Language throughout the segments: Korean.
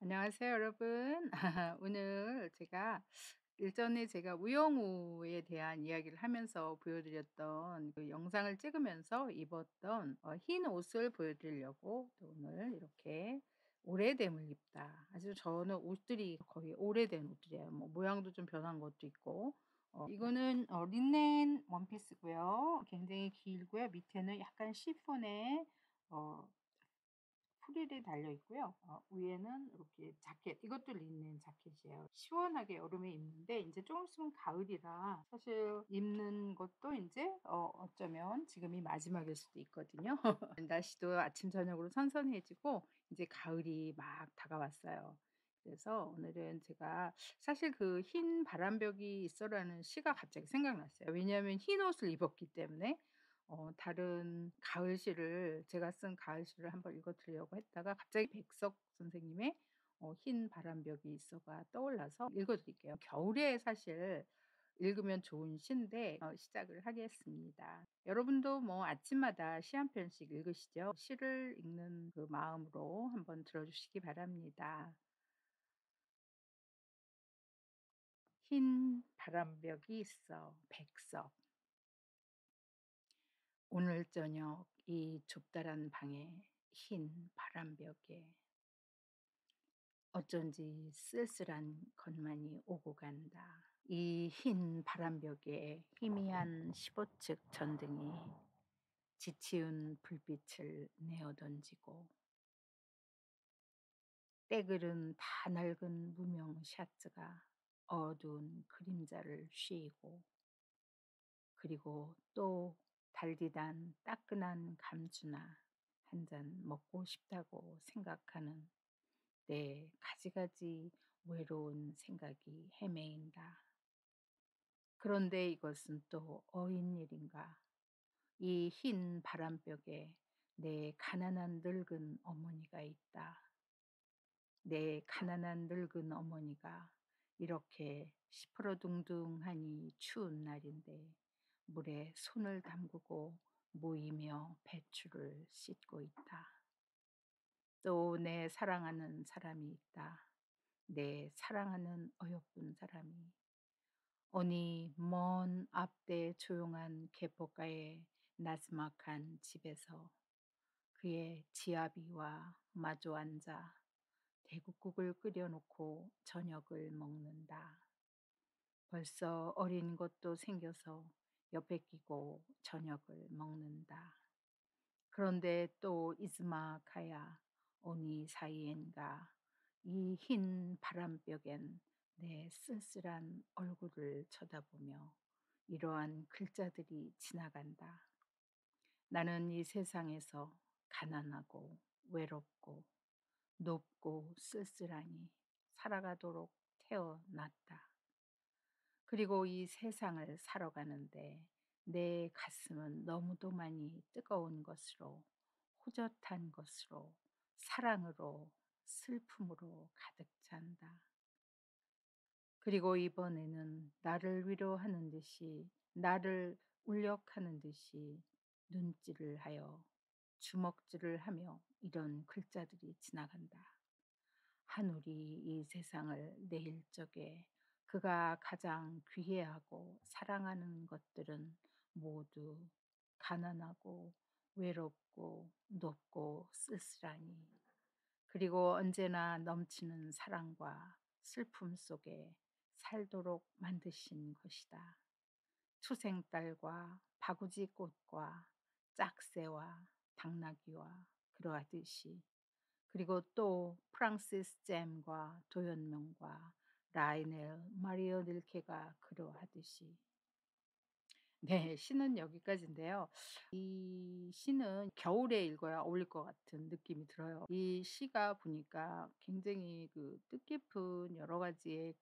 안녕하세요, 여러분. 오늘 제가 우영우에 대한 이야기를 하면서 보여드렸던 그 영상을 찍으면서 입었던 흰 옷을 보여드리려고 또 오늘 이렇게 오래됨을 입다. 아주 저는 옷들이 거의 오래된 옷들이에요. 뭐 모양도 좀 변한 것도 있고. 이거는 린넨 원피스고요. 굉장히 길고요. 밑에는 약간 시폰의 어, 프릴이 달려 있고요. 위에는 이렇게 자켓, 이것도 린넨 자켓이에요. 시원하게 여름에 입는데 이제 조금 있으면 가을이라 사실 입는 것도 이제 어쩌면 지금이 마지막일 수도 있거든요. 날씨도 아침 저녁으로 선선해지고 이제 가을이 막 다가왔어요. 그래서 오늘은 제가 사실 그 흰 바람벽이 있어라는 시가 갑자기 생각났어요. 왜냐하면 흰 옷을 입었기 때문에 다른 가을시를 제가 쓴 가을시를 한번 읽어 드리려고 했다가 갑자기 백석 선생님의 흰 바람벽이 있어가 떠올라서 읽어 드릴게요. 겨울에 사실 읽으면 좋은 시인데 시작을 하겠습니다. 여러분도 뭐 아침마다 시 한 편씩 읽으시죠? 시를 읽는 그 마음으로 한번 들어 주시기 바랍니다. 흰 바람벽이 있어. 백석. 오늘 저녁 이 좁다란 방에 흰 바람벽에 어쩐지 쓸쓸한 것만이 오고 간다. 이 흰 바람벽에 희미한 15층 전등이 지치운 불빛을 내어 던지고 때글은 다 낡은 무명 샤츠가 어두운 그림자를 휘고 그리고 또 달디단 따끈한 감주나 한 잔 먹고 싶다고 생각하는 내 가지가지 외로운 생각이 헤매인다. 그런데 이것은 또 어인 일인가? 이 흰 바람벽에 내 가난한 늙은 어머니가 있다. 내 가난한 늙은 어머니가 이렇게 시퍼러둥둥하니 추운 날인데 물에 손을 담그고 모이며 배추를 씻고 있다. 또 내 사랑하는 사람이 있다. 내 사랑하는 어여쁜 사람이 어니 먼 앞대 조용한 개포가의 나스막한 집에서 그의 지아비와 마주 앉아 대국국을 끓여놓고 저녁을 먹는다. 벌써 어린 것도 생겨서 옆에 끼고 저녁을 먹는다. 그런데 또 이스마카야 오니 사이엔가 이 흰 바람벽엔 내 쓸쓸한 얼굴을 쳐다보며 이러한 글자들이 지나간다. 나는 이 세상에서 가난하고 외롭고 높고 쓸쓸하니 살아가도록 태어났다. 그리고 이 세상을 살아가는데 내 가슴은 너무도 많이 뜨거운 것으로 호젓한 것으로 사랑으로 슬픔으로 가득 찬다. 그리고 이번에는 나를 위로하는 듯이 나를 울력하는 듯이 눈질을 하여 주먹질을 하며 이런 글자들이 지나간다. 하늘이 이 세상을 내일 적에 그가 가장 귀해하고 사랑하는 것들은 모두 가난하고 외롭고 높고 쓸쓸하니 그리고 언제나 넘치는 사랑과 슬픔 속에 살도록 만드신 것이다. 투생딸과 바구지 꽃과 짝새와 당나귀와 그러하듯이 그리고 또 프랑시스 잼과 도연명과 라이넬 마리오 릴케가 그러하듯이 네. 시는 여기까지인데요. 이 시는 겨울에 읽어야 어울릴 것 같은 느낌이 들어요. 이 시가 보니까 굉장히 그 뜻깊은 여러 가지의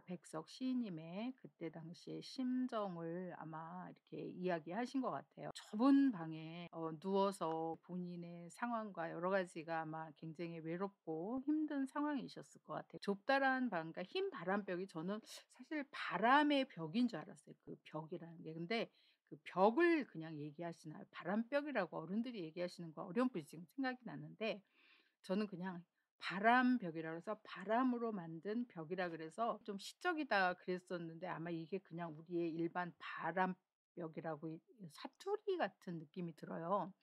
백석 시인님의 그때 당시의 심정을 아마 이렇게 이야기하신 것 같아요. 좁은 방에 누워서 본인의 상황과 여러 가지가 아마 굉장히 외롭고 힘든 상황이셨을 것 같아요. 좁다란 방 그러니까 흰 바람벽이 저는 사실 바람의 벽인 줄 알았어요. 그 벽이라는 게. 근데 그 벽을 그냥 얘기하시나요? 바람벽이라고 어른들이 얘기하시는 거 어렴풋이 지금 생각이 났는데 저는 그냥 바람벽이라 그래서 바람으로 만든 벽이라 그래서 좀 시적이다 그랬었는데 아마 이게 그냥 우리의 일반 바람벽이라고 사투리 같은 느낌이 들어요.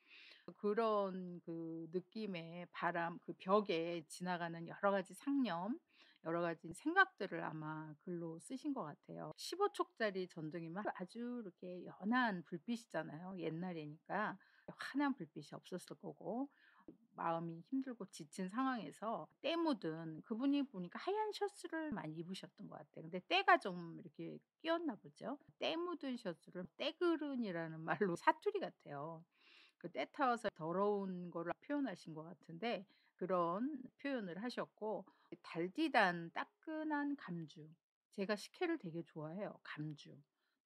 그런 그 느낌의 바람 그 벽에 지나가는 여러 가지 상념, 여러 가지 생각들을 아마 글로 쓰신 것 같아요. 15 촉짜리 전등이면 아주 이렇게 연한 불빛이잖아요. 옛날이니까 환한 불빛이 없었을 거고 마음이 힘들고 지친 상황에서 때 묻은 그분이 보니까 하얀 셔츠를 많이 입으셨던 것 같아요. 근데 때가 좀 이렇게 끼었나 보죠. 때 묻은 셔츠를 때그른이라는 말로 사투리 같아요. 그 때 타워서 더러운 거를 표현하신 것 같은데 그런 표현을 하셨고 달디단 따끈한 감주. 제가 식혜를 되게 좋아해요. 감주,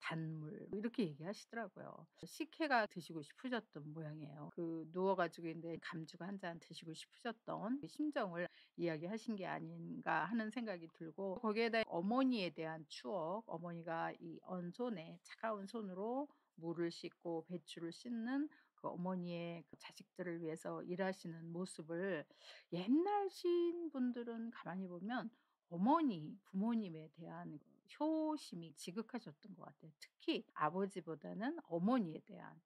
단물 뭐 이렇게 얘기하시더라고요. 식혜가 드시고 싶으셨던 모양이에요. 그 누워 가지고 있는데 감주가 한 잔 드시고 싶으셨던 그 심정을 이야기하신 게 아닌가 하는 생각이 들고 거기에다 어머니에 대한 추억, 어머니가 이 언손에 차가운 손으로 물을 씻고 배추를 씻는 그 어머니의 그 자식들을 위해서 일하시는 모습을 옛날 시인분들은 가만히 보면 어머니, 부모님에 대한 그 효심이 지극하셨던 것 같아요. 특히 아버지보다는 어머니에 대한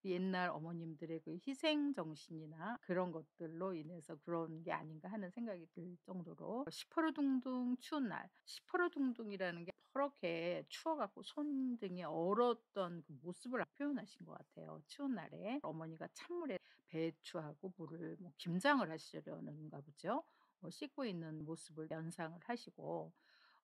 옛날 어머님들의 그 희생 정신이나 그런 것들로 인해서 그런 게 아닌가 하는 생각이 들 정도로 시퍼르둥둥 추운 날 시퍼르둥둥이라는 게 퍼렇게 추워 갖고 손등이 얼었던 그 모습을 표현하신 것 같아요. 추운 날에 어머니가 찬물에 배추하고 물을 뭐 김장을 하시려는가 보죠. 씻고 있는 모습을 연상을 하시고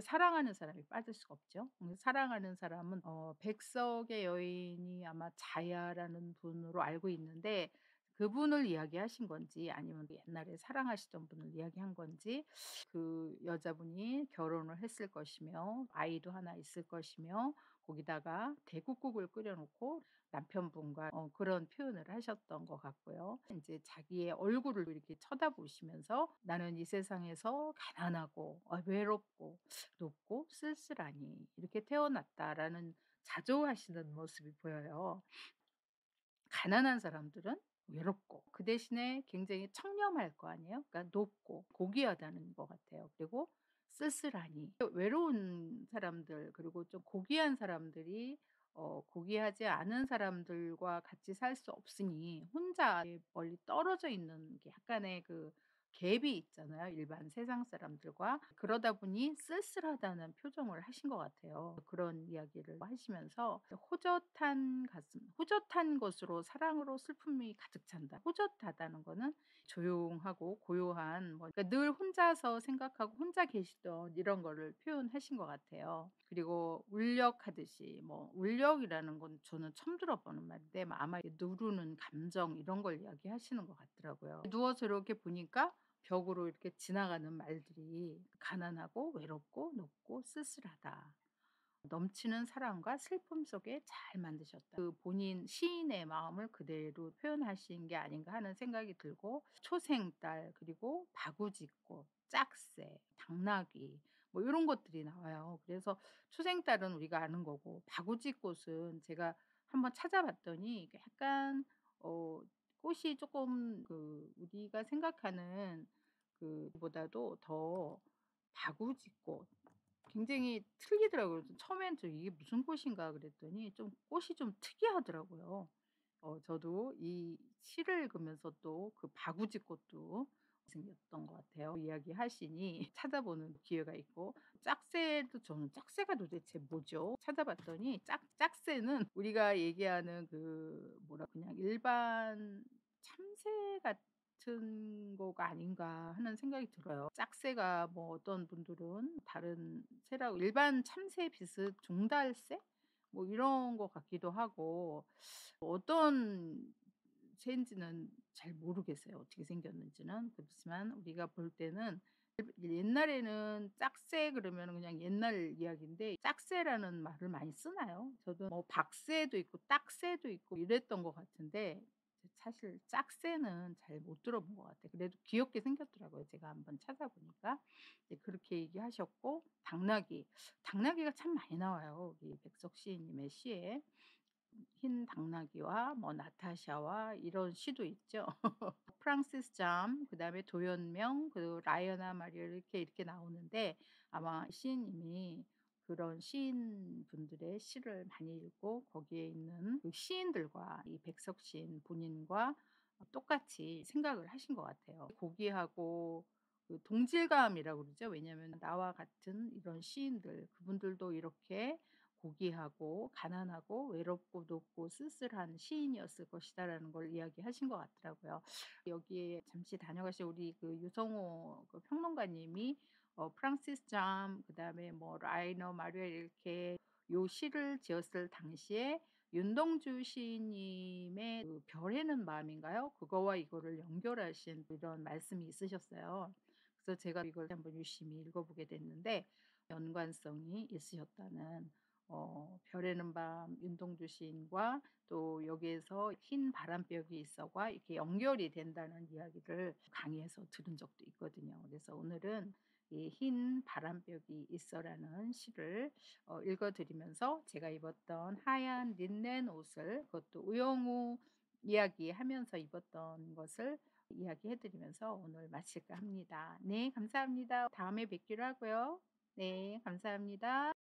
사랑하는 사람이 빠질 수가 없죠. 사랑하는 사람은 백석의 여인이 아마 자야라는 분으로 알고 있는데 그분을 이야기하신 건지 아니면 옛날에 사랑하시던 분을 이야기한 건지 그 여자분이 결혼을 했을 것이며 아이도 하나 있을 것이며 거기다가 대국국을 끓여 놓고 남편분과 그런 표현을 하셨던 것 같고요. 인제 자기의 얼굴을 이렇게 쳐다보시면서 '나는 이 세상에서 가난하고 외롭고 높고 쓸쓸하니 이렇게 태어났다.'라는 자조하시는 모습이 보여요. 가난한 사람들은 외롭고 그 대신에 굉장히 청렴할 거 아니에요. 그러니까 높고 고귀하다는 것 같아요. 그리고 쓸쓸하니 외로운 사람들 그리고 좀 고귀한 사람들이 고귀하지 않은 사람들과 같이 살 수 없으니 혼자 멀리 떨어져 있는 게 약간의 그 갭이 있잖아요, 일반 세상 사람들과. 그러다 보니 쓸쓸하다는 표정을 하신 것 같아요. 그런 이야기를 하시면서 호젓한 가슴, 호젓한 것으로 사랑으로 슬픔이 가득 찬다. 호젓하다는 거는 조용하고 고요한 그러니까 늘 혼자서 생각하고 혼자 계시던 이런 거를 표현하신 것 같아요. 그리고 울력하듯이 울력이라는 건 저는 처음 들어보는 말인데 아마 누르는 감정 이런 걸 이야기하시는 것 같더라고요. 누워서 이렇게 보니까 벽으로 이렇게 지나가는 말들이 가난하고 외롭고 높고 쓸쓸하다. 넘치는 사랑과 슬픔 속에 잘 만드셨다. 그 본인 시인의 마음을 그대로 표현하신 게 아닌가 하는 생각이 들고 초생딸 그리고 바구짓꽃, 짝새, 당나귀 뭐 이런 것들이 나와요. 그래서 초생딸은 우리가 아는 거고 바구짓꽃은 제가 한번 찾아봤더니 이게 약간 어 꽃이 조금 그 우리가 생각하는 그보다도 더 바구짓꽃 굉장히 틀리더라고요. 그래서 처음엔 '이게 무슨 꽃인가.' 그랬더니 좀 꽃이 좀 특이하더라고요. 저도 이 시를 읽으면서 또 그 바구지꽃도 생겼던 것 같아요. 이야기하시니 찾아보는 기회가 있고 짝새도 저는 '짝새가 도대체 뭐죠?' 찾아봤더니 짝새는 우리가 얘기하는 그 뭐라 그냥 일반 참새 같은 거가 아닌가 하는 생각이 들어요. 짝새가 뭐 어떤 분들은 다른 새라고 일반 참새 비슷 종달새 뭐 이런 것 같기도 하고 어떤 새인지는 잘 모르겠어요, 어떻게 생겼는지는. 그렇지만 우리가 볼 때는 옛날에는 짝새 그러면은 그냥 옛날 이야기인데 짝새라는 말을 많이 쓰나요? 저도 뭐 박새도 있고 딱새도 있고 이랬던 것 같은데 사실 짝새는 잘 못 들어본 것 같아요. 그래도 귀엽게 생겼더라고요, 제가 한번 찾아보니까. 네 그렇게 얘기하셨고 당나귀, 당나귀가 참 많이 나와요, 우리 백석 시인님의 시에. 흰 당나귀와 뭐 나타샤와 이런 시도 있죠. 프랑시스 잠 그다음에 도연명 그리고 라이어나 마리아 이렇게 나오는데 아마 시인님이 그런 시인분들의 시를 많이 읽고 거기에 있는 그 시인들과 이 백석 시인 본인과 똑같이 생각을 하신 것 같아요. 고귀하고 그 동질감이라고 그러죠. 왜냐하면 나와 같은 이런 시인들 그분들도 이렇게 고귀하고 가난하고 외롭고 높고 쓸쓸한 시인이었을 것이다라는 걸 이야기하신 것 같더라고요. 여기에 잠시 다녀가신 우리 그 유성호 그 평론가님이 프랑시스 잠 그다음에 뭐 라이너 마리아 이렇게 요 시를 지었을 당시에 윤동주 시인님의 그 별에는 마음인가요? 그거와 이거를 연결하신 이런 말씀이 있으셨어요. 그래서 제가 이걸 한번 유심히 읽어보게 됐는데 연관성이 있으셨다는 별에는 밤 윤동주 시인과 또 여기에서 흰 바람벽이 있어가 이렇게 연결이 된다는 이야기를 강의에서 들은 적도 있거든요. 그래서 오늘은 이 흰 바람벽이 있어라는 시를 읽어 드리면서 제가 입었던 하얀 린넨 옷을 그것도 우영우 이야기하면서 입었던 것을 이야기해 드리면서 오늘 마칠까 합니다. 네 감사합니다. 다음에 뵙기로 하고요. 네 감사합니다.